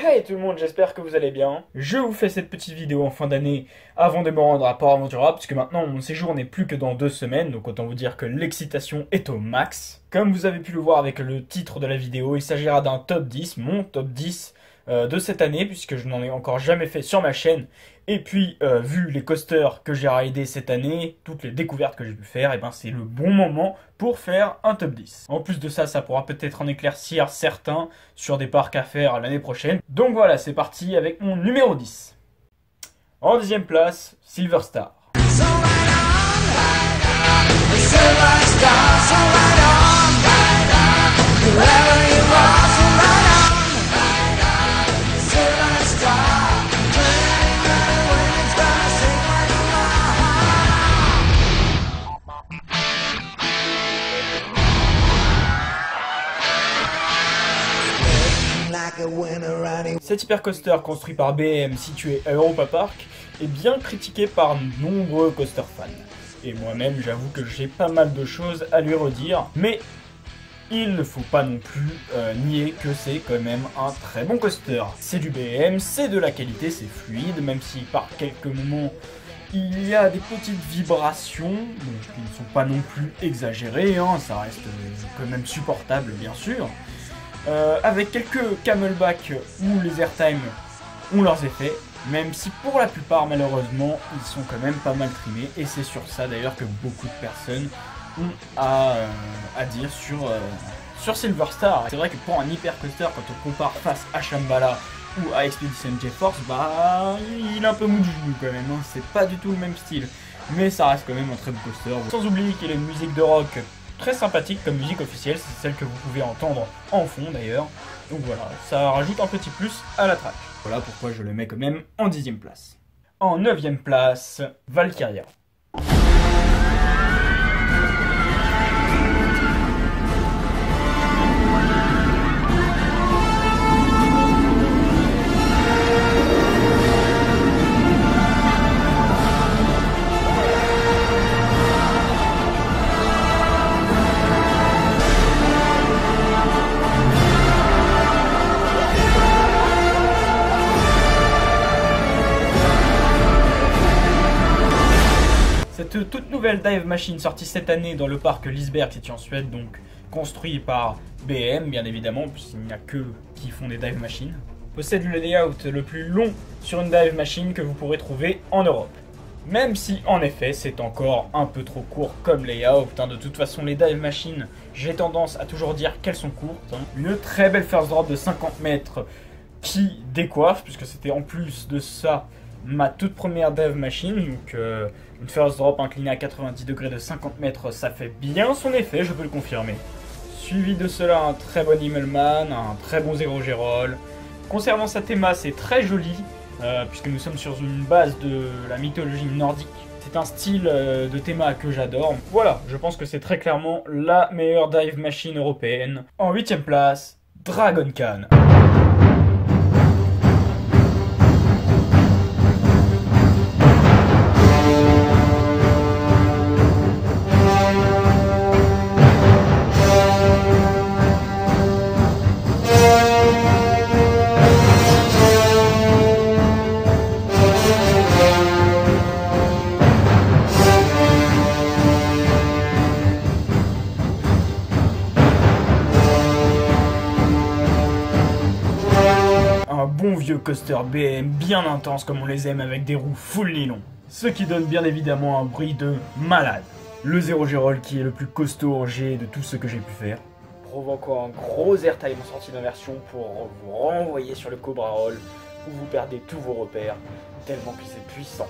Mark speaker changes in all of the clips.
Speaker 1: Hey tout le monde, j'espère que vous allez bien. Je vous fais cette petite vidéo en fin d'année avant de me rendre à Port Aventura, puisque maintenant mon séjour n'est plus que dans 2 semaines, donc autant vous dire que l'excitation est au max. Comme vous avez pu le voir avec le titre de la vidéo, il s'agira d'un top 10, mon top 10 de cette année, puisque je n'en ai encore jamais fait sur ma chaîne. Et puis, vu les coasters que j'ai raidés cette année, toutes les découvertes que j'ai pu faire, et ben c'est le bon moment pour faire un top 10. En plus de ça, ça pourra peut-être en éclaircir certains sur des parcs à faire l'année prochaine. Donc voilà, c'est parti avec mon numéro 10. En 10e place, Silver Star. Cet hypercoaster construit par BM situé à Europa Park est bien critiqué par nombreux coaster fans. Et moi-même j'avoue que j'ai pas mal de choses à lui redire, mais il ne faut pas non plus nier que c'est quand même un très bon coaster. C'est du BM, c'est de la qualité, c'est fluide, même si par quelques moments il y a des petites vibrations, qui ne sont pas non plus exagérées, hein, ça reste quand même supportable bien sûr. Avec quelques camelback où les airtime ont leurs effets, même si pour la plupart malheureusement ils sont quand même pas mal trimés, et c'est sur ça d'ailleurs que beaucoup de personnes ont à dire sur Silver Star. C'est vrai que pour un hypercoaster, quand on compare face à Shambhala ou à Expedition GeForce, bah il est un peu mou du genou quand même, hein. C'est pas du tout le même style, mais ça reste quand même un très bon coaster. Sans oublier qu'il a une musique de rock très sympathique comme musique officielle, c'est celle que vous pouvez entendre en fond d'ailleurs. Donc voilà, ça rajoute un petit plus à la track. Voilà pourquoi je le mets quand même en 10e place. En 9e place, Valkyria. Cette toute nouvelle dive machine sortie cette année dans le parc Liseberg situé en Suède, donc construit par BM bien évidemment, puisqu'il n'y a que qui font des dive machines, possède le layout le plus long sur une dive machine que vous pourrez trouver en Europe. Même si en effet c'est encore un peu trop court comme layout, hein. De toute façon les dive machines, j'ai tendance à toujours dire qu'elles sont courtes, hein. Une très belle first drop de 50 mètres qui décoiffe, puisque c'était en plus de ça ma toute première dive machine, donc une first drop inclinée à 90 degrés de 50 mètres, ça fait bien son effet, je peux le confirmer. Suivi de cela un très bon Himmelmann, un très bon Zero G-Roll. Concernant sa théma, c'est très joli, puisque nous sommes sur une base de la mythologie nordique. C'est un style de théma que j'adore. Voilà, je pense que c'est très clairement la meilleure dive machine européenne. En 8e place, Dragon Khan. Un bon vieux coaster BM bien intense comme on les aime, avec des roues full nylon. Ce qui donne bien évidemment un bruit de malade. Le Zero G-Roll qui est le plus costaud en G de tout ce que j'ai pu faire, provoquant un gros airtime en sortie d'inversion pour vous renvoyer sur le Cobra Roll où vous perdez tous vos repères tellement que c'est puissant.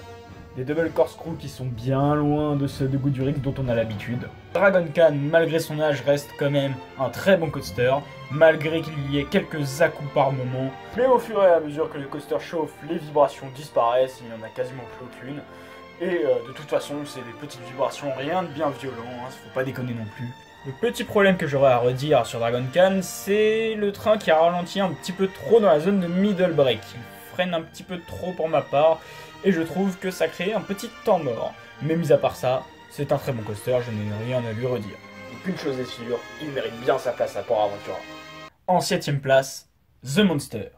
Speaker 1: Des double corkscrew qui sont bien loin de ceux de Goodurix dont on a l'habitude. Dragon Khan, malgré son âge, reste quand même un très bon coaster, malgré qu'il y ait quelques à-coups par moment. Mais au fur et à mesure que le coaster chauffe, les vibrations disparaissent, il n'y en a quasiment plus aucune. Et de toute façon, c'est des petites vibrations, rien de bien violent, hein, faut pas déconner non plus. Le petit problème que j'aurais à redire sur Dragon Khan, c'est le train qui a ralenti un petit peu trop dans la zone de middle break. Il freine un petit peu trop pour ma part, et je trouve que ça crée un petit temps mort. Mais mis à part ça, c'est un très bon coaster, je n'ai rien à lui redire. Donc une chose est sûre, il mérite bien sa place à Port Aventura. En 7ème place, The Monster.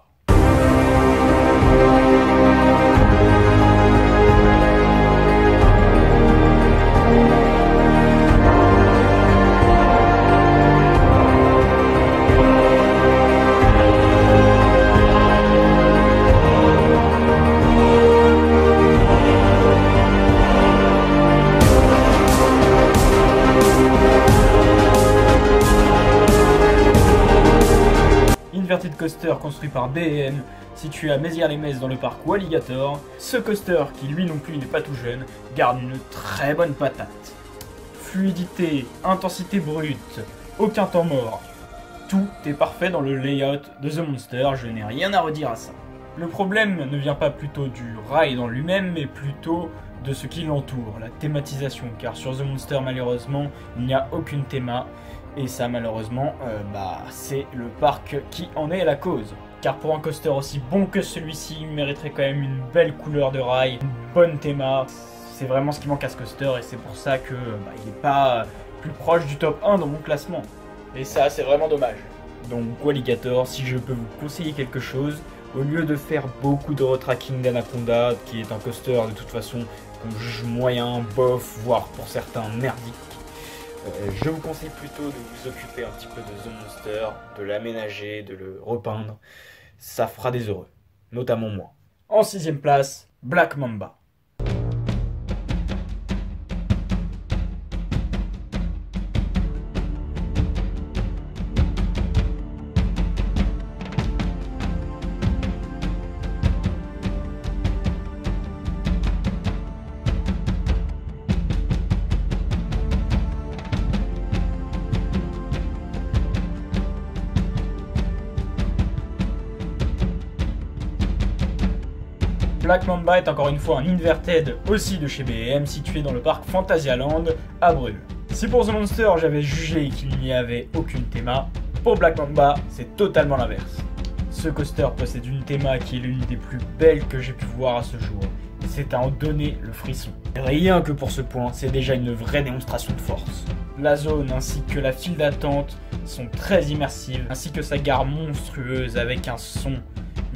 Speaker 1: Inverted Coaster construit par B&M, situé à Mézières-les-Messes dans le parc Walligator. Ce coaster, qui lui non plus n'est pas tout jeune, garde une très bonne patate. Fluidité, intensité brute, aucun temps mort. Tout est parfait dans le layout de The Monster, je n'ai rien à redire à ça. Le problème ne vient pas plutôt du ride en lui-même, mais plutôt de ce qui l'entoure, la thématisation, car sur The Monster malheureusement il n'y a aucune théma, et ça malheureusement c'est le parc qui en est la cause. Car pour un coaster aussi bon que celui-ci, il mériterait quand même une belle couleur de rail, une bonne théma. C'est vraiment ce qui manque à ce coaster et c'est pour ça que il n'est pas plus proche du top 1 dans mon classement. Et ça c'est vraiment dommage. Donc Walligator, si je peux vous conseiller quelque chose, au lieu de faire beaucoup de retracking d'Anaconda, qui est un coaster de toute façon qu'on juge moyen, bof, voire pour certains merdique, je vous conseille plutôt de vous occuper un petit peu de The Monster, de l'aménager, de le repeindre. Ça fera des heureux, notamment moi. En 6ème place, Black Mamba. Black Mamba est encore une fois un inverted aussi de chez B&M situé dans le parc Phantasialand à Brûle. Si pour The Monster j'avais jugé qu'il n'y avait aucune théma, pour Black Mamba c'est totalement l'inverse. Ce coaster possède une théma qui est l'une des plus belles que j'ai pu voir à ce jour. C'est à en donner le frisson. Rien que pour ce point, c'est déjà une vraie démonstration de force. La zone ainsi que la file d'attente sont très immersives, ainsi que sa gare monstrueuse avec un son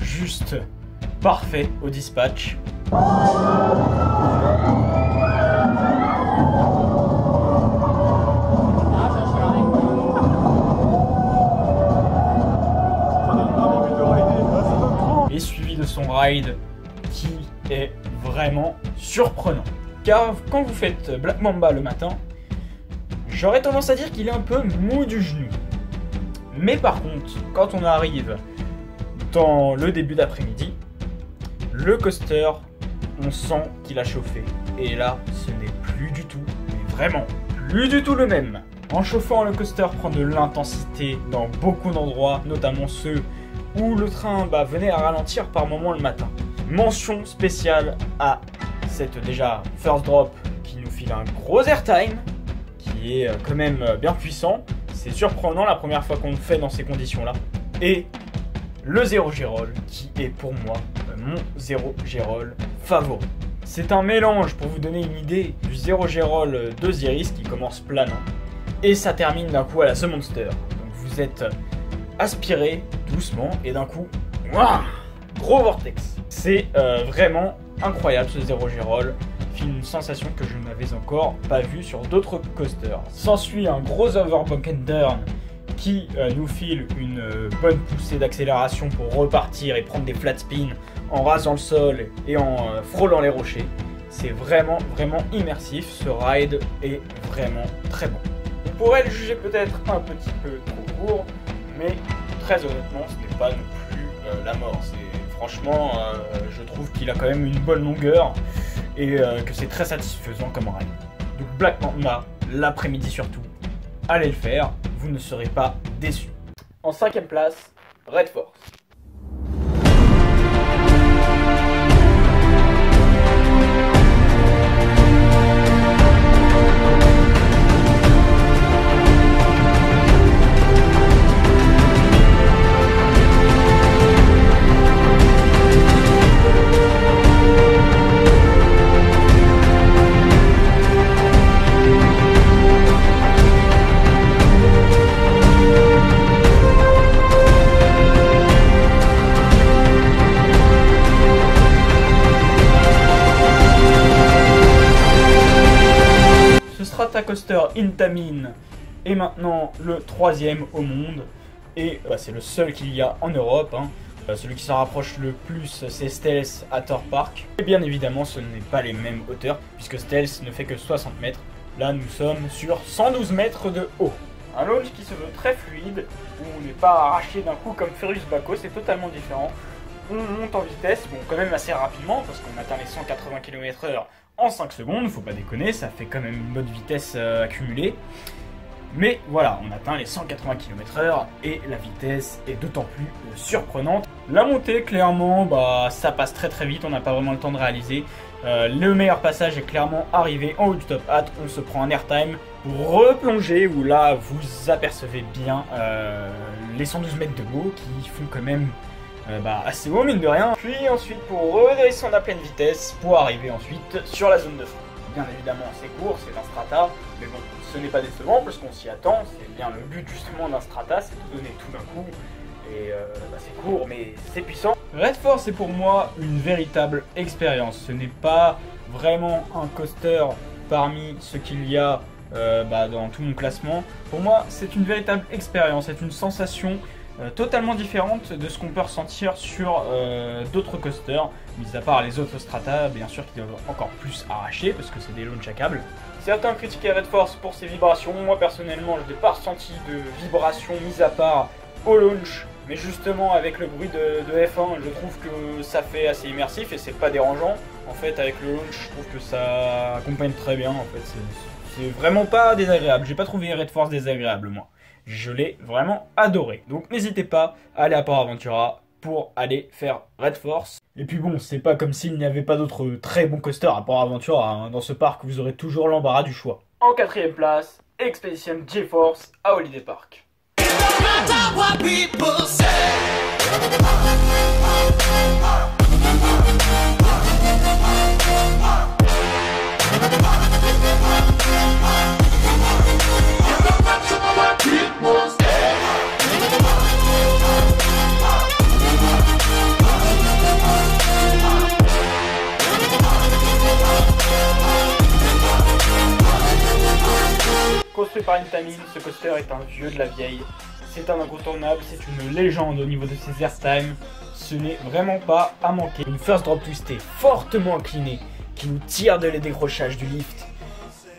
Speaker 1: juste parfait au dispatch. Et suivi de son ride qui est vraiment surprenant. Car quand vous faites Black Mamba le matin, j'aurais tendance à dire qu'il est un peu mou du genou. Mais par contre, quand on arrive dans le début d'après-midi, le coaster, on sent qu'il a chauffé. Et là, ce n'est plus du tout, mais vraiment plus du tout le même. En chauffant, le coaster prend de l'intensité dans beaucoup d'endroits, notamment ceux où le train venait à ralentir par moments le matin. Mention spéciale à cette déjà first drop qui nous file un gros airtime, qui est quand même bien puissant. C'est surprenant la première fois qu'on le fait dans ces conditions-là. Et le Zero G-Roll qui est pour moi mon Zero G-Roll favori. C'est un mélange, pour vous donner une idée, du Zero G-Roll d'Osiris qui commence planant et ça termine d'un coup à la The Monster. Donc vous êtes aspiré doucement et d'un coup, ouah, gros vortex. C'est vraiment incroyable ce Zero G-Roll, qui est une sensation que je n'avais encore pas vue sur d'autres coasters. S'ensuit un gros overbump and turn qui nous file une bonne poussée d'accélération pour repartir et prendre des flat spins en rasant le sol et en frôlant les rochers. C'est vraiment immersif, ce ride est vraiment très bon. On pourrait le juger peut-être un petit peu trop court, mais très honnêtement ce n'est pas non plus la mort. Franchement, je trouve qu'il a quand même une bonne longueur et que c'est très satisfaisant comme ride. Donc Black Mamba, l'après-midi surtout, allez le faire, vous ne serez pas déçus. En 5ème place, Red Force. Sportacoaster Intamin est maintenant le 3e au monde. Et c'est le seul qu'il y a en Europe. Celui qui s'en rapproche le plus, c'est Stealth à Thor Park. Et bien évidemment, ce n'est pas les mêmes hauteurs, puisque Stealth ne fait que 60 mètres. Là, nous sommes sur 112 mètres de haut. Un launch qui se veut très fluide, où on n'est pas arraché d'un coup comme Ferus Baco, c'est totalement différent. On monte en vitesse, bon quand même assez rapidement, parce qu'on atteint les 180 km/h en 5 secondes, faut pas déconner, ça fait quand même une bonne vitesse accumulée. Mais voilà, on atteint les 180 km/h et la vitesse est d'autant plus surprenante. La montée, clairement, ça passe très très vite, on n'a pas vraiment le temps de réaliser. Le meilleur passage est clairement arrivé en haut du top hat, on se prend un airtime pour replonger, où là vous apercevez bien les 112 mètres de haut qui font quand même assez haut mine de rien. Puis ensuite pour redescendre à pleine vitesse pour arriver ensuite sur la zone de frein. Bien évidemment c'est court, c'est un strata, mais bon, ce n'est pas décevant parce qu'on s'y attend, c'est bien le but justement d'un strata, c'est de donner tout d'un coup, et c'est court mais c'est puissant. Red Force est pour moi une véritable expérience, ce n'est pas vraiment un coaster parmi ce qu'il y a dans tout mon classement. Pour moi c'est une véritable expérience, c'est une sensation totalement différente de ce qu'on peut ressentir sur d'autres coasters, mis à part les autres strata, bien sûr, qui doivent encore plus arracher parce que c'est des launchs à câble. Certains critiquaient Red Force pour ses vibrations, moi personnellement je n'ai pas ressenti de vibrations mis à part au launch, mais justement avec le bruit de F1 je trouve que ça fait assez immersif et c'est pas dérangeant. En fait avec le launch je trouve que ça accompagne très bien, en fait c'est vraiment pas désagréable, j'ai pas trouvé Red Force désagréable moi. Je l'ai vraiment adoré. Donc n'hésitez pas à aller à Port Aventura pour aller faire Red Force. Et puis bon, c'est pas comme s'il n'y avait pas d'autres très bons coasters à Port Aventura. Dans ce parc, vous aurez toujours l'embarras du choix. En 4e place, Expedition GeForce à Holiday Park. Construit par Intamin, ce coaster est un vieux de la vieille. C'est un incontournable, c'est une légende au niveau de ses airtime. Ce n'est vraiment pas à manquer. Une first drop twistée fortement inclinée qui nous tire de les décrochages du lift.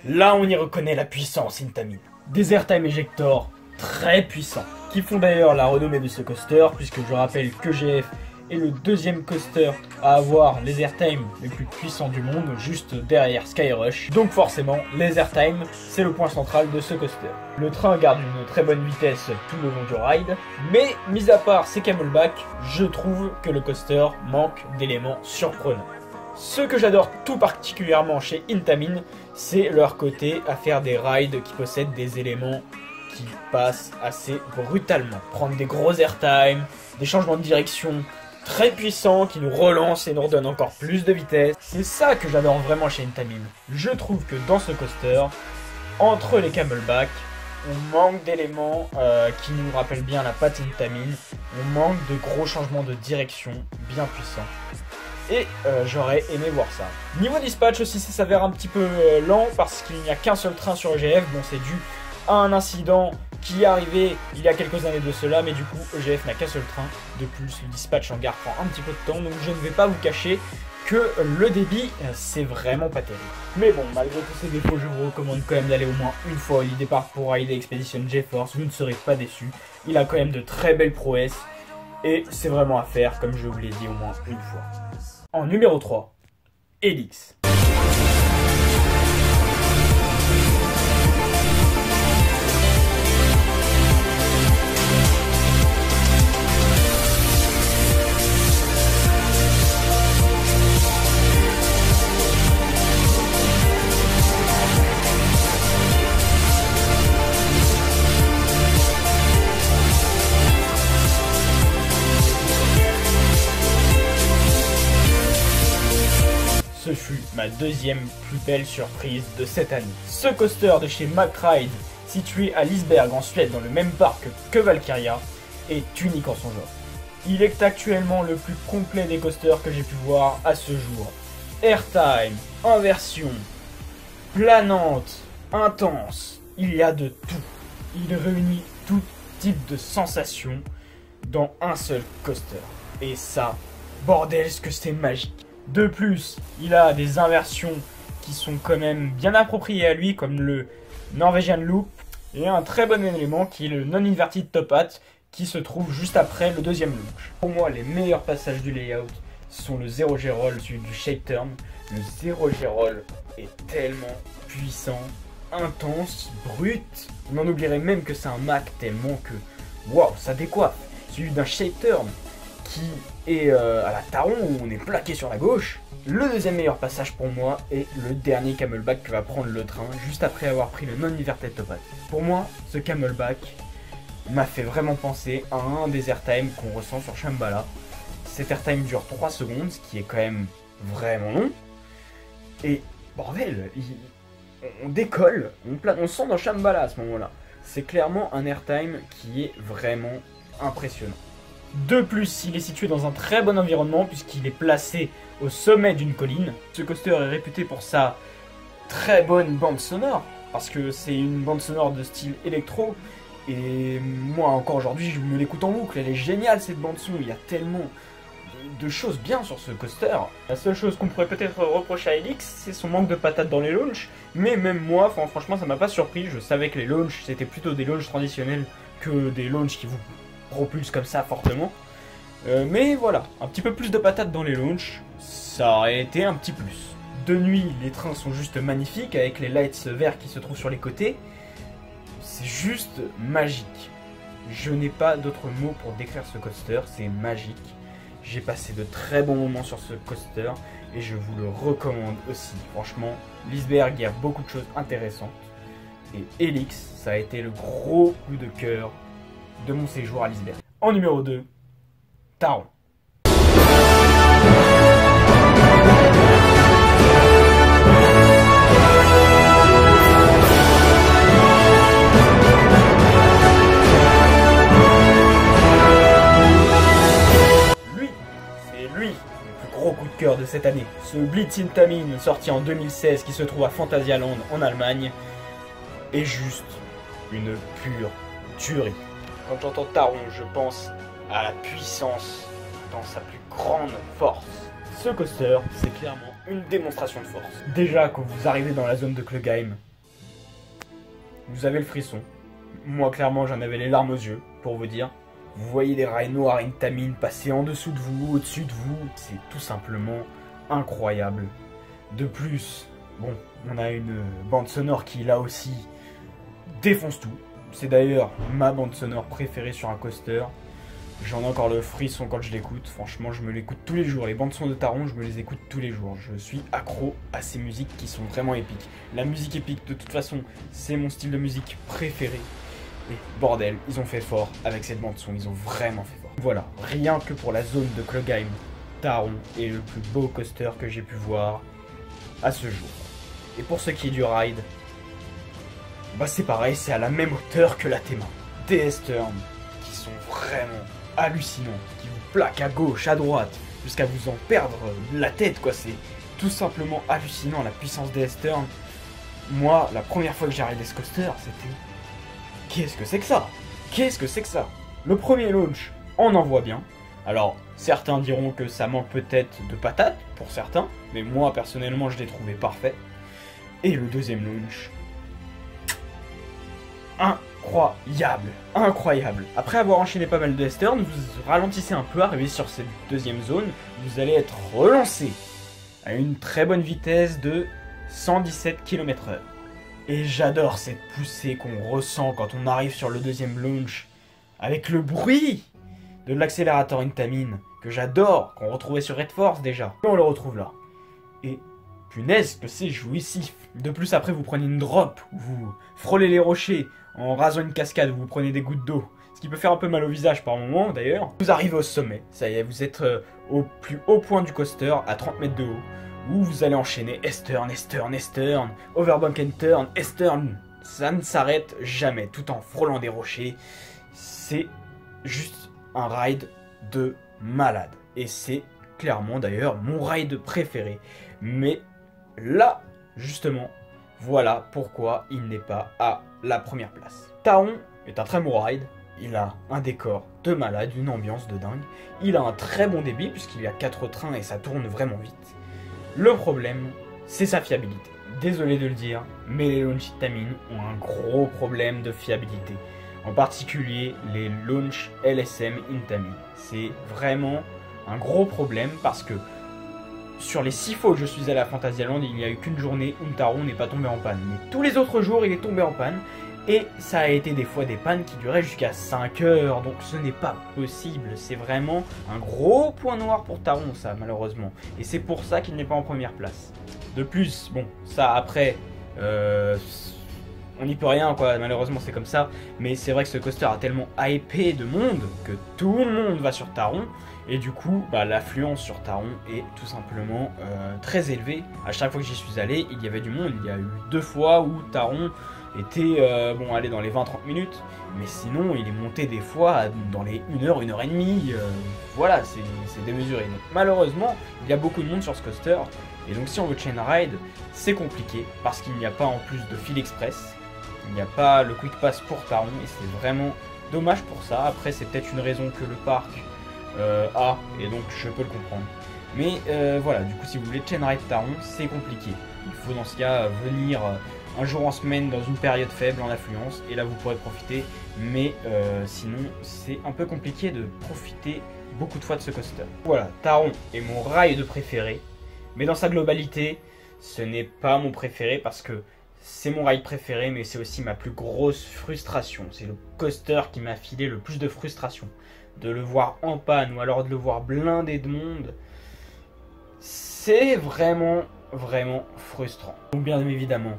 Speaker 1: Là on y reconnaît la puissance Intamin. Des airtime ejectors très puissants, qui font d'ailleurs la renommée de ce coaster, puisque je rappelle que GF est le 2e coaster à avoir les airtime les plus puissants du monde, juste derrière Skyrush. Donc forcément, les airtime, c'est le point central de ce coaster. Le train garde une très bonne vitesse tout le long du ride, mais mis à part ces camelbacks, je trouve que le coaster manque d'éléments surprenants. Ce que j'adore tout particulièrement chez Intamin, c'est leur côté à faire des rides qui possèdent des éléments qui passent assez brutalement. Prendre des gros airtime, des changements de direction très puissants qui nous relancent et nous redonnent encore plus de vitesse. C'est ça que j'adore vraiment chez Intamin. Je trouve que dans ce coaster, entre les camelbacks, on manque d'éléments qui nous rappellent bien la patte Intamin. On manque de gros changements de direction bien puissants. Et j'aurais aimé voir ça. Niveau dispatch aussi, ça s'avère un petit peu lent parce qu'il n'y a qu'un seul train sur EGF. Bon, c'est dû à un incident qui est arrivé il y a quelques années de cela, mais du coup EGF n'a qu'un seul train. De plus, le dispatch en gare prend un petit peu de temps, donc je ne vais pas vous cacher que le débit, c'est vraiment pas terrible. Mais bon, malgré tous ces défauts, je vous recommande quand même d'aller au moins une fois au Holiday Park pour rider Expedition GeForce, vous ne serez pas déçus. Il a quand même de très belles prouesses, et c'est vraiment à faire, comme je vous l'ai dit au moins une fois. En numéro 3, Helix. Ce fut ma deuxième plus belle surprise de cette année. Ce coaster de chez McRide, situé à Liseberg en Suède dans le même parc que Valkyria, est unique en son genre. Il est actuellement le plus complet des coasters que j'ai pu voir à ce jour. Airtime, inversion, planante, intense. Il y a de tout. Il réunit tout type de sensations dans un seul coaster. Et ça, bordel, ce que c'est magique. De plus, il a des inversions qui sont quand même bien appropriées à lui, comme le Norwegian Loop, et un très bon élément qui est le Non-Inverted Top Hat, qui se trouve juste après le deuxième launch. Pour moi, les meilleurs passages du layout sont le 0G Roll, celui du Shape Turn. Le 0G Roll est tellement puissant, intense, brut. On en oublierait même que c'est un Mac tellement que, waouh, ça décoiffe. Celui d'un Shape Turn qui est à la Taron où on est plaqué sur la gauche. Le deuxième meilleur passage pour moi est le dernier camelback que va prendre le train juste après avoir pris le Non-Inverted Top Hat. Pour moi, ce camelback m'a fait vraiment penser à un des airtime qu'on ressent sur Shambhala. Cet airtime dure 3 secondes, ce qui est quand même vraiment long. Et bordel, on décolle, on sent dans Shambhala à ce moment-là. C'est clairement un airtime qui est vraiment impressionnant. De plus, il est situé dans un très bon environnement puisqu'il est placé au sommet d'une colline. Ce coaster est réputé pour sa très bonne bande sonore, parce que c'est une bande sonore de style électro. Et moi encore aujourd'hui je me l'écoute en boucle, elle est géniale cette bande son, il y a tellement de choses bien sur ce coaster. La seule chose qu'on pourrait peut-être reprocher à Helix, c'est son manque de patates dans les launchs, mais même moi, franchement ça m'a pas surpris, je savais que les launchs c'était plutôt des launchs traditionnels que des launchs qui vous propulsent comme ça fortement. Mais voilà, un petit peu plus de patates dans les launchs, ça aurait été un petit plus. De nuit, les trains sont juste magnifiques avec les lights verts qui se trouvent sur les côtés. C'est juste magique. Je n'ai pas d'autres mots pour décrire ce coaster, c'est magique. J'ai passé de très bons moments sur ce coaster et je vous le recommande aussi. Franchement, l'Iceberg, il y a beaucoup de choses intéressantes. Et Helix, ça a été le gros coup de cœur de mon séjour à l'Iceberg. En numéro 2, Taron. Gros coup de cœur de cette année. Ce Blitz in Tamin, sorti en 2016, qui se trouve à Phantasialand en Allemagne, est juste une pure tuerie. Quand j'entends Taron, je pense à la puissance dans sa plus grande force. Ce coaster, c'est clairement une démonstration de force. Déjà, quand vous arrivez dans la zone de Klugheim, vous avez le frisson. Moi, clairement, j'en avais les larmes aux yeux, pour vous dire. Vous voyez des rails noirs in Tamin passer en dessous de vous, au-dessus de vous. C'est tout simplement incroyable. De plus, bon, on a une bande sonore qui là aussi défonce tout. C'est d'ailleurs ma bande sonore préférée sur un coaster. J'en ai encore le frisson quand je l'écoute. Franchement, je me l'écoute tous les jours. Les bandes son de Taron, je me les écoute tous les jours. Je suis accro à ces musiques qui sont vraiment épiques. La musique épique, de toute façon, c'est mon style de musique préféré. Et bordel, ils ont fait fort avec cette bande son, ils ont vraiment fait fort. Voilà, rien que pour la zone de Klugheim, Taron est le plus beau coaster que j'ai pu voir à ce jour. Et pour ce qui est du ride, bah c'est pareil, c'est à la même hauteur que la Thema. Des Turn qui sont vraiment hallucinants, qui vous plaquent à gauche, à droite, jusqu'à vous en perdre la tête quoi, c'est tout simplement hallucinant la puissance des Turn. Moi, la première fois que j'ai ridé ce coaster, c'était... Qu'est-ce que c'est que ça? Qu'est-ce que c'est que ça? Le premier launch, on en voit bien. Alors, certains diront que ça manque peut-être de patates, pour certains, mais moi, personnellement, je l'ai trouvé parfait. Et le deuxième launch... Incroyable, incroyable. Après avoir enchaîné pas mal de S-turn, vous ralentissez un peu, arrivé sur cette deuxième zone, vous allez être relancé à une très bonne vitesse de 117 km/h. Et j'adore cette poussée qu'on ressent quand on arrive sur le deuxième launch, avec le bruit de l'accélérateur in Tamin, que j'adore, qu'on retrouvait sur Red Force déjà. Et on le retrouve là. Et punaise que c'est jouissif. De plus après vous prenez une drop, vous frôlez les rochers en rasant une cascade, vous prenez des gouttes d'eau. Ce qui peut faire un peu mal au visage par moment d'ailleurs. Vous arrivez au sommet, ça y est, vous êtes au plus haut point du coaster, à 30 mètres de haut. Où vous allez enchaîner S-turn, S-turn, S-turn, overbank and turn, S-turn. Ça ne s'arrête jamais, tout en frôlant des rochers. C'est juste un ride de malade. Et c'est clairement d'ailleurs mon ride préféré. Mais là, justement, Voilà pourquoi il n'est pas à la première place. Taron est un très bon ride, il a un décor de malade, une ambiance de dingue, il a un très bon débit puisqu'il y a 4 trains et ça tourne vraiment vite. Le problème, c'est sa fiabilité. Désolé de le dire, mais les launch Intamin ont un gros problème de fiabilité. En particulier les launch LSM Intamin. C'est vraiment un gros problème parce que sur les 6 fois où je suis allé à Fantasyland, il n'y a eu qu'une journée où Taron n'est pas tombé en panne. Mais tous les autres jours, il est tombé en panne. Et ça a été des fois des pannes qui duraient jusqu'à 5 heures. Donc ce n'est pas possible. C'est vraiment un gros point noir pour Taron, ça, malheureusement. Et c'est pour ça qu'il n'est pas en première place. De plus, bon, ça après, on n'y peut rien, quoi. Malheureusement, c'est comme ça. Mais c'est vrai que ce coaster a tellement hypé de monde que tout le monde va sur Taron. Et du coup, l'affluence sur Taron est tout simplement très élevée. À chaque fois que j'y suis allé, il y avait du monde. Il y a eu 2 fois où Taron était allé dans les 20-30 minutes. Mais sinon, il est monté des fois dans les 1 heure, 1 heure et demie. Voilà, c'est démesuré. Donc, malheureusement, il y a beaucoup de monde sur ce coaster. Et donc si on veut chain ride, c'est compliqué parce qu'il n'y a pas en plus de fil express. Il n'y a pas le quick pass pour Taron et c'est vraiment dommage pour ça. Après, c'est peut-être une raison que le parc a et donc je peux le comprendre. Mais voilà, du coup, si vous voulez chain ride Taron, c'est compliqué. Il faut dans ce cas venir un jour en semaine dans une période faible en affluence et là vous pourrez profiter. Mais sinon, c'est un peu compliqué de profiter beaucoup de fois de ce coaster. Voilà, Taron est mon ride préféré. Mais dans sa globalité, ce n'est pas mon préféré parce que c'est mon ride préféré, mais c'est aussi ma plus grosse frustration. C'est le coaster qui m'a filé le plus de frustration. De le voir en panne ou alors de le voir blindé de monde, c'est vraiment, vraiment frustrant. Donc bien évidemment,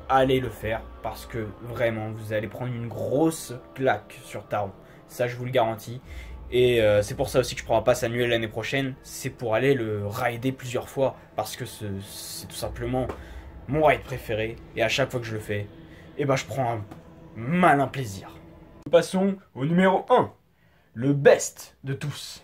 Speaker 1: allez le faire parce que vraiment, vous allez prendre une grosse claque sur Taron. Ça, je vous le garantis. Et c'est pour ça aussi que je prends un pass annuel l'année prochaine. C'est pour aller le rider plusieurs fois. Parce que c'est tout simplement mon ride préféré. Et à chaque fois que je le fais, je prends un malin plaisir. Nous passons au numéro 1. Le best de tous.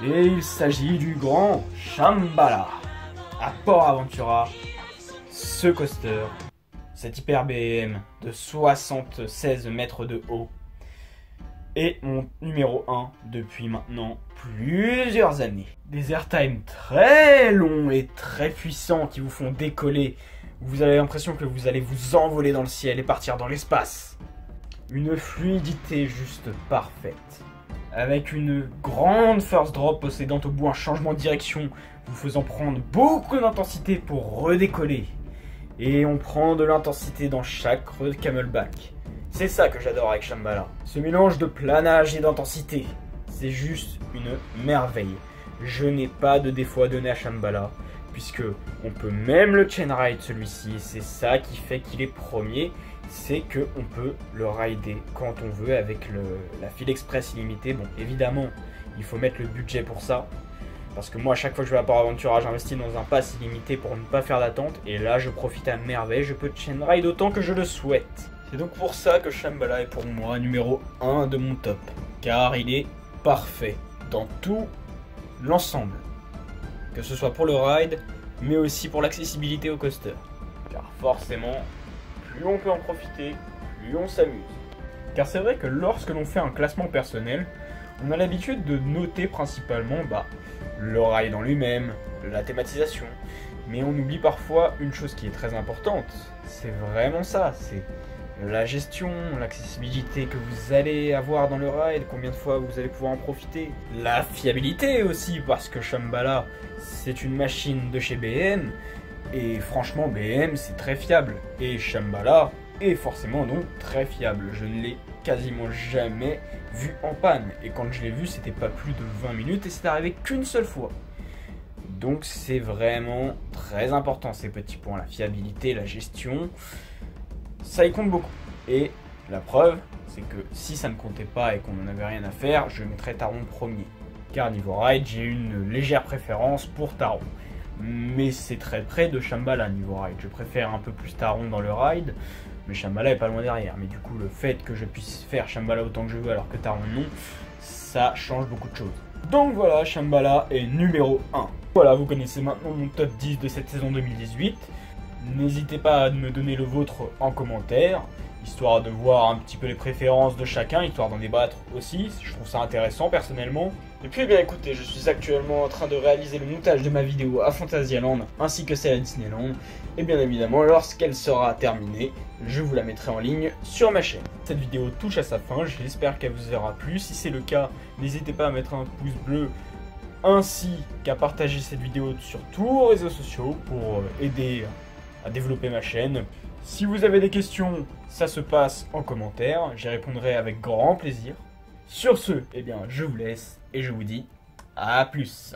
Speaker 1: Et il s'agit du grand Shambhala. À Port Aventura, ce coaster, cet hyper BM de 76 mètres de haut, est mon numéro 1 depuis maintenant plusieurs années. Des airtime très longs et très puissants qui vous font décoller. Vous avez l'impression que vous allez vous envoler dans le ciel et partir dans l'espace. Une fluidité juste parfaite. Avec une grande first drop possédant au bout un changement de direction, vous faisant prendre beaucoup d'intensité pour redécoller. Et on prend de l'intensité dans chaque creux de camelback. C'est ça que j'adore avec Shambhala. Ce mélange de planage et d'intensité, c'est juste une merveille. Je n'ai pas de défaut à donner à Shambhala, puisque on peut même le chain ride celui-ci. C'est ça qui fait qu'il est premier. C'est qu'on peut le rider quand on veut avec la file express illimitée. Bon, évidemment, il faut mettre le budget pour ça. Parce que moi, à chaque fois que je vais à Port Aventura, j'investis dans un pass illimité pour ne pas faire d'attente. Et là, je profite à merveille. Je peux chain ride autant que je le souhaite. C'est donc pour ça que Shambhala est pour moi numéro 1 de mon top. Car il est parfait dans tout l'ensemble. Que ce soit pour le ride, mais aussi pour l'accessibilité au coaster. Car forcément, plus on peut en profiter, plus on s'amuse. Car c'est vrai que lorsque l'on fait un classement personnel, on a l'habitude de noter principalement le ride en lui-même, la thématisation. Mais on oublie parfois une chose qui est très importante. C'est vraiment ça, c'est la gestion, l'accessibilité que vous allez avoir dans le ride, combien de fois vous allez pouvoir en profiter. La fiabilité aussi, parce que Shambhala, c'est une machine de chez BM. Et franchement, BM, c'est très fiable. Et Shambhala est forcément donc très fiable. Je ne l'ai quasiment jamais vu en panne. Et quand je l'ai vu, c'était pas plus de 20 minutes et c'est arrivé qu'une seule fois. Donc c'est vraiment très important ces petits points. La fiabilité, la gestion, ça y compte beaucoup. Et La preuve, c'est que si ça ne comptait pas et qu'on n'en avait rien à faire, je mettrais Taron premier. Car niveau ride, j'ai une légère préférence pour Taron. Mais c'est très près de Shambhala niveau ride. Je préfère un peu plus Taron dans le ride, mais Shambhala est pas loin derrière. Mais du coup, le fait que je puisse faire Shambhala autant que je veux alors que Taron non, ça change beaucoup de choses. Donc voilà, Shambhala est numéro 1. Voilà, vous connaissez maintenant mon top 10 de cette saison 2018. N'hésitez pas à me donner le vôtre en commentaire, histoire de voir un petit peu les préférences de chacun, histoire d'en débattre aussi. Je trouve ça intéressant personnellement. Et puis bien écoutez, je suis actuellement en train de réaliser le montage de ma vidéo à Fantasyland ainsi que celle à Disneyland. Et bien évidemment, lorsqu'elle sera terminée, je vous la mettrai en ligne sur ma chaîne. Cette vidéo touche à sa fin, j'espère qu'elle vous aura plu. Si c'est le cas, n'hésitez pas à mettre un pouce bleu ainsi qu'à partager cette vidéo sur tous vos réseaux sociaux pour aider à développer ma chaîne. Si vous avez des questions, ça se passe en commentaire, j'y répondrai avec grand plaisir. Sur ce, eh bien, je vous laisse et je vous dis à plus.